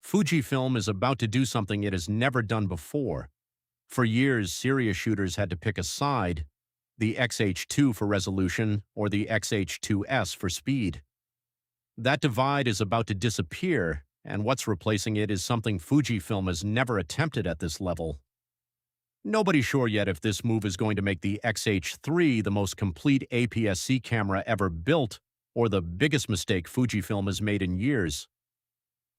Fujifilm is about to do something it has never done before. For years, serious shooters had to pick a side, the X-H2 for resolution or the X-H2S for speed. That divide is about to disappear, and what's replacing it is something Fujifilm has never attempted at this level. Nobody's sure yet if this move is going to make the X-H3 the most complete APS-C camera ever built, or the biggest mistake Fujifilm has made in years.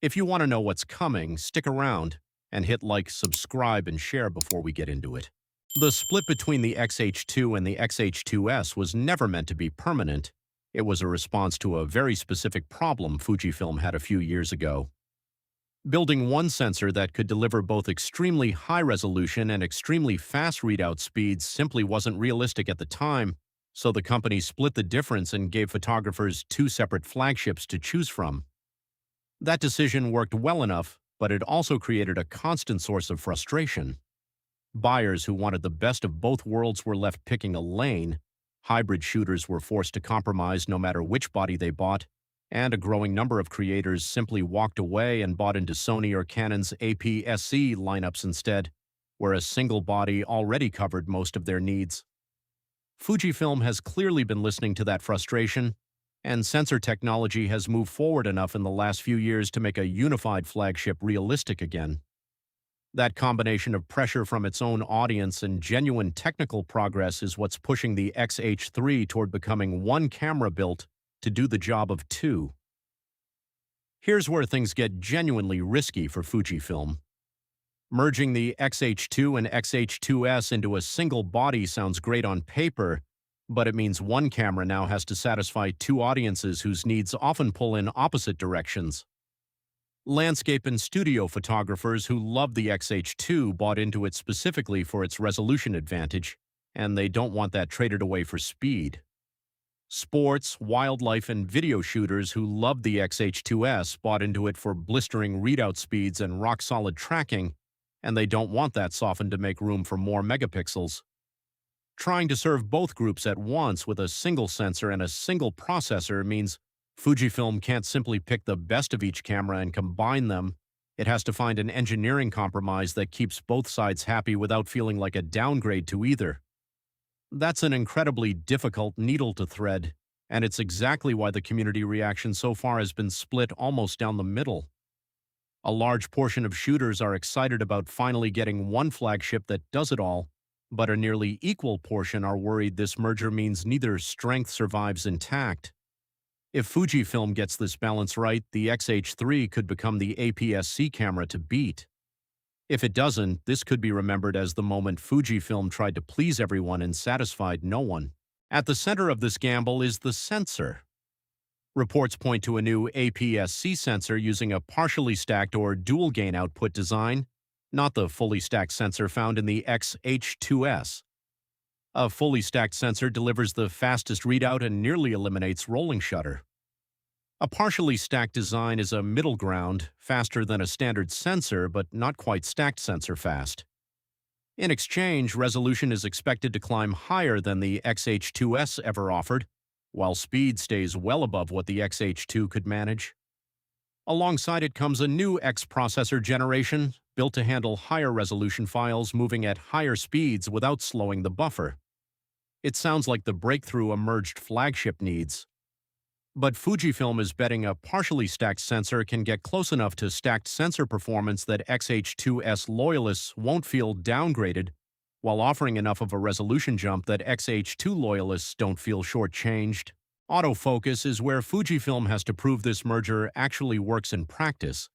If you want to know what's coming, stick around and hit like, subscribe, and share before we get into it. The split between the X-H2 and the X-H2S was never meant to be permanent. It was a response to a very specific problem Fujifilm had a few years ago. Building one sensor that could deliver both extremely high resolution and extremely fast readout speeds simply wasn't realistic at the time, so the company split the difference and gave photographers two separate flagships to choose from. That decision worked well enough, but it also created a constant source of frustration. Buyers who wanted the best of both worlds were left picking a lane, hybrid shooters were forced to compromise no matter which body they bought, and a growing number of creators simply walked away and bought into Sony or Canon's APS-C lineups instead, where a single body already covered most of their needs. Fujifilm has clearly been listening to that frustration, and sensor technology has moved forward enough in the last few years to make a unified flagship realistic again. That combination of pressure from its own audience and genuine technical progress is what's pushing the X-H3 toward becoming one camera built to do the job of two. Here's where things get genuinely risky for Fujifilm. Merging the X-H2 and X-H2S into a single body sounds great on paper, but it means one camera now has to satisfy two audiences whose needs often pull in opposite directions. Landscape and studio photographers who love the X-H2 bought into it specifically for its resolution advantage, and they don't want that traded away for speed. Sports, wildlife, and video shooters who love the X-H2S bought into it for blistering readout speeds and rock-solid tracking, and they don't want that softened to make room for more megapixels. Trying to serve both groups at once with a single sensor and a single processor means Fujifilm can't simply pick the best of each camera and combine them. It has to find an engineering compromise that keeps both sides happy without feeling like a downgrade to either. That's an incredibly difficult needle to thread, and it's exactly why the community reaction so far has been split almost down the middle. A large portion of shooters are excited about finally getting one flagship that does it all, but a nearly equal portion are worried this merger means neither strength survives intact. If Fujifilm gets this balance right, the X-H3 could become the APS-C camera to beat. If it doesn't, this could be remembered as the moment Fujifilm tried to please everyone and satisfied no one. At the center of this gamble is the sensor. Reports point to a new APS-C sensor using a partially stacked or dual-gain output design, not the fully stacked sensor found in the X-H2S. A fully stacked sensor delivers the fastest readout and nearly eliminates rolling shutter. A partially stacked design is a middle ground, faster than a standard sensor but not quite stacked sensor fast. In exchange, resolution is expected to climb higher than the X-H2S ever offered, while speed stays well above what the X-H2 could manage. Alongside it comes a new X processor generation, built to handle higher resolution files moving at higher speeds without slowing the buffer. It sounds like the breakthrough a merged flagship needs. But Fujifilm is betting a partially stacked sensor can get close enough to stacked sensor performance that X-H2S loyalists won't feel downgraded, while offering enough of a resolution jump that X-H2 loyalists don't feel shortchanged. Autofocus is where Fujifilm has to prove this merger actually works in practice.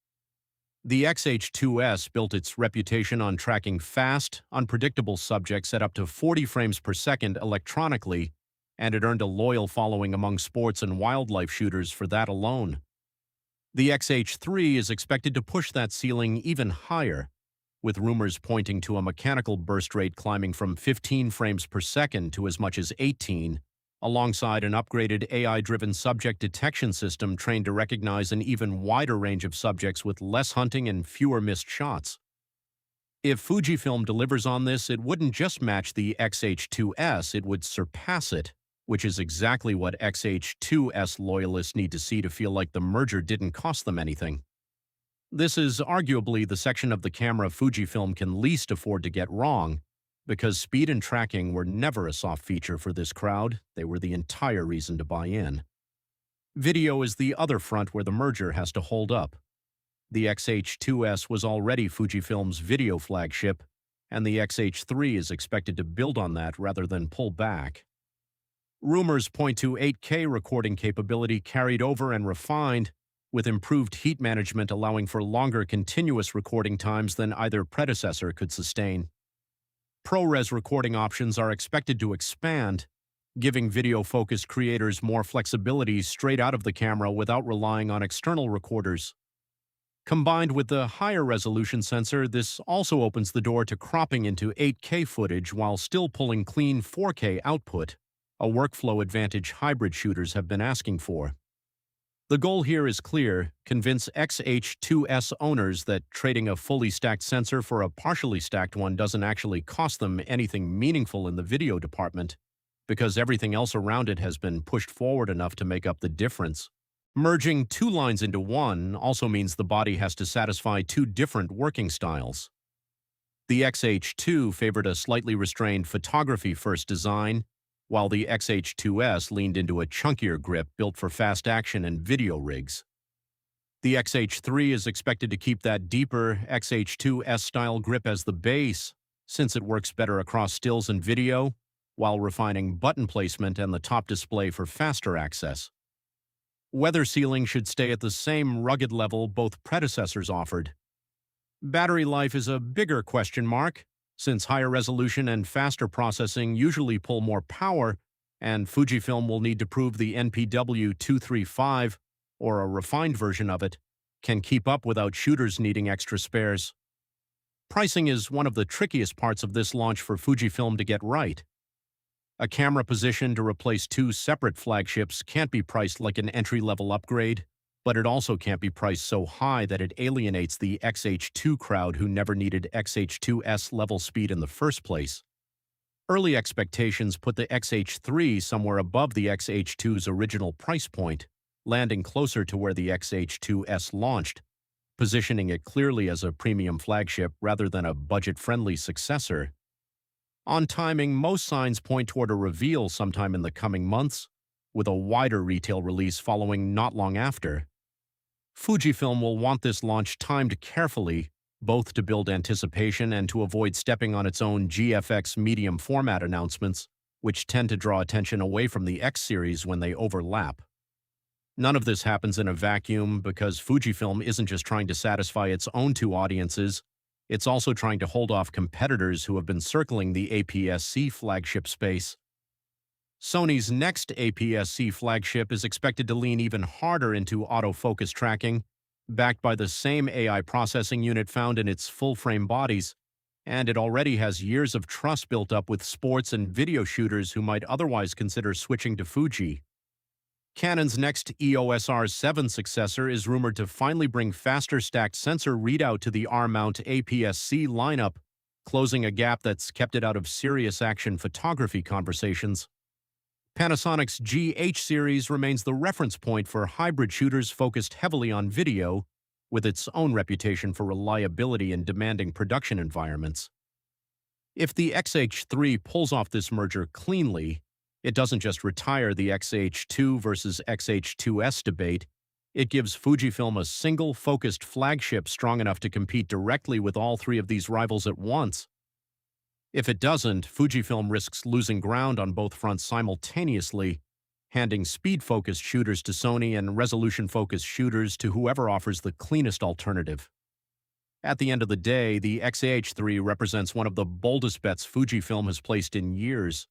The X-H2S built its reputation on tracking fast, unpredictable subjects at up to 40 frames per second electronically, and it earned a loyal following among sports and wildlife shooters for that alone. The X-H3 is expected to push that ceiling even higher, with rumors pointing to a mechanical burst rate climbing from 15 frames per second to as much as 18, alongside an upgraded AI-driven subject detection system trained to recognize an even wider range of subjects with less hunting and fewer missed shots. If Fujifilm delivers on this, it wouldn't just match the X-H2S, it would surpass it, which is exactly what X-H2S loyalists need to see to feel like the merger didn't cost them anything. This is arguably the section of the camera Fujifilm can least afford to get wrong, because speed and tracking were never a soft feature for this crowd. They were the entire reason to buy in. Video is the other front where the merger has to hold up. The X-H2S was already Fujifilm's video flagship, and the X-H3 is expected to build on that rather than pull back. Rumors point to 8K recording capability carried over and refined, with improved heat management allowing for longer continuous recording times than either predecessor could sustain. ProRes recording options are expected to expand, giving video-focused creators more flexibility straight out of the camera without relying on external recorders. Combined with the higher resolution sensor, this also opens the door to cropping into 8K footage while still pulling clean 4K output, a workflow advantage hybrid shooters have been asking for. The goal here is clear: convince X-H2S owners that trading a fully stacked sensor for a partially stacked one doesn't actually cost them anything meaningful in the video department, because everything else around it has been pushed forward enough to make up the difference. Merging two lines into one also means the body has to satisfy two different working styles. The X-H2 favored a slightly restrained photography-first design, while the X-H2S leaned into a chunkier grip built for fast action and video rigs. The X-H3 is expected to keep that deeper X-H2S-style grip as the base, since it works better across stills and video, while refining button placement and the top display for faster access. Weather sealing should stay at the same rugged level both predecessors offered. Battery life is a bigger question mark, since higher resolution and faster processing usually pull more power, and Fujifilm will need to prove the NPW235, or a refined version of it, can keep up without shooters needing extra spares. Pricing is one of the trickiest parts of this launch for Fujifilm to get right. A camera positioned to replace two separate flagships can't be priced like an entry-level upgrade, but it also can't be priced so high that it alienates the X-H2 crowd who never needed X-H2S level speed in the first place. Early expectations put the X-H3 somewhere above the X-H2's original price point, landing closer to where the X-H2S launched, positioning it clearly as a premium flagship rather than a budget-friendly successor. On timing, most signs point toward a reveal sometime in the coming months, with a wider retail release following not long after. Fujifilm will want this launch timed carefully, both to build anticipation and to avoid stepping on its own GFX medium format announcements, which tend to draw attention away from the X series when they overlap. None of this happens in a vacuum because Fujifilm isn't just trying to satisfy its own two audiences, it's also trying to hold off competitors who have been circling the APS-C flagship space. Sony's next APS-C flagship is expected to lean even harder into autofocus tracking, backed by the same AI processing unit found in its full-frame bodies, and it already has years of trust built up with sports and video shooters who might otherwise consider switching to Fuji. Canon's next EOS R7 successor is rumored to finally bring faster stacked sensor readout to the R-mount APS-C lineup, closing a gap that's kept it out of serious action photography conversations. Panasonic's GH series remains the reference point for hybrid shooters focused heavily on video, with its own reputation for reliability in demanding production environments. If the X-H3 pulls off this merger cleanly, it doesn't just retire the X-H2 versus X-H2S debate, it gives Fujifilm a single, focused flagship strong enough to compete directly with all three of these rivals at once. If it doesn't, Fujifilm risks losing ground on both fronts simultaneously, handing speed-focused shooters to Sony and resolution-focused shooters to whoever offers the cleanest alternative. At the end of the day, the X-H3 represents one of the boldest bets Fujifilm has placed in years.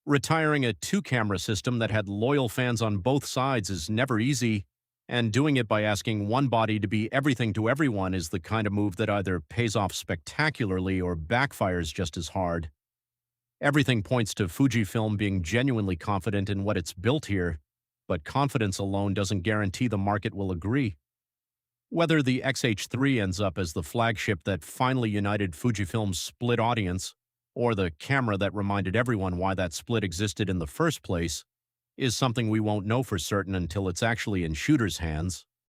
Retiring a two-camera system that had loyal fans on both sides is never easy, and doing it by asking one body to be everything to everyone is the kind of move that either pays off spectacularly or backfires just as hard. Everything points to Fujifilm being genuinely confident in what it's built here, but confidence alone doesn't guarantee the market will agree. Whether the X-H3 ends up as the flagship that finally united Fujifilm's split audience, or the camera that reminded everyone why that split existed in the first place, is something we won't know for certain until it's actually in shooters' hands.